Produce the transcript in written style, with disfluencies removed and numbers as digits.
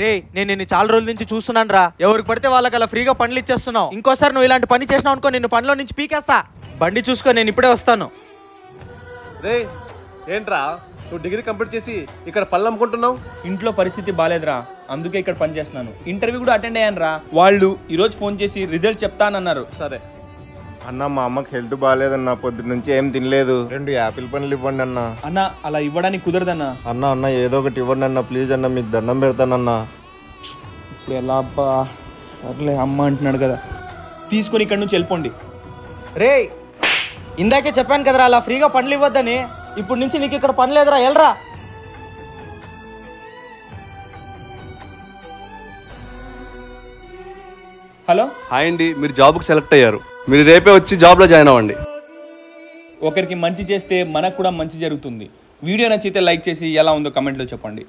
రే నేను నిన్ను చాలా రోజుల నుంచి చూస్తున్నాను రా. ఎవరికి పడితే వాళ్ళకి అలా ఫ్రీగా పనులు ఇచ్చేస్తున్నావు. ఇంకోసారి నువ్వు ఇలాంటి పని చేసినావు అనుకో, నిన్ను పనిలో నుంచి పీకేస్తా. బండి చూసుకో, నేను ఇప్పుడే వస్తాను. రే ఏంట్రా నువ్వు డిగ్రీ కంప్లీట్ చేసి ఇక్కడ పళ్ళు అమ్ముకుంటున్నావు? ఇంట్లో పరిస్థితి బాలేదురా, అందుకే ఇక్కడ పని చేస్తున్నాను. ఇంటర్వ్యూ కూడా అటెండ్ అయ్యాను రా. వాళ్ళు ఈరోజు ఫోన్ చేసి రిజల్ట్ చెప్తానన్నారు. సరే అన్న మా అమ్మకి హెల్త్ బాగాలేదన్న, పొద్దు నుంచి ఏం తినలేదు. 2 యాపిల్ పండ్లు ఇవ్వండి అన్న. అన్న అలా ఇవ్వడానికి కుదరదన్నా. అన్న ఏదో ఒకటి ఇవ్వండి అన్న ప్లీజ్ అన్న, మీకు దండం పెడతానన్నా. ఇప్పుడు ఎలా అబ్బా, సర్లే అమ్మ అంటున్నాడు కదా, తీసుకొని ఇక్కడ నుంచి వెళ్ళిపోండి. రే ఇందాకే చెప్పాను కదరా అలా ఫ్రీగా పనులు ఇవ్వద్దని. ఇప్పుడు నుంచి నీకు ఇక్కడ పని లేదురా, వెళ్ళరా. హలో, హాయ్ అండి, మీరు జాబ్కి సెలెక్ట్ అయ్యారు. మీరు రేపే వచ్చి జాబ్లో జాయిన్ అవ్వండి. ఒకరికి మంచి చేస్తే మనకు కూడా మంచి జరుగుతుంది. వీడియో నచ్చితే లైక్ చేసి ఎలా ఉందో కమెంట్లో చెప్పండి.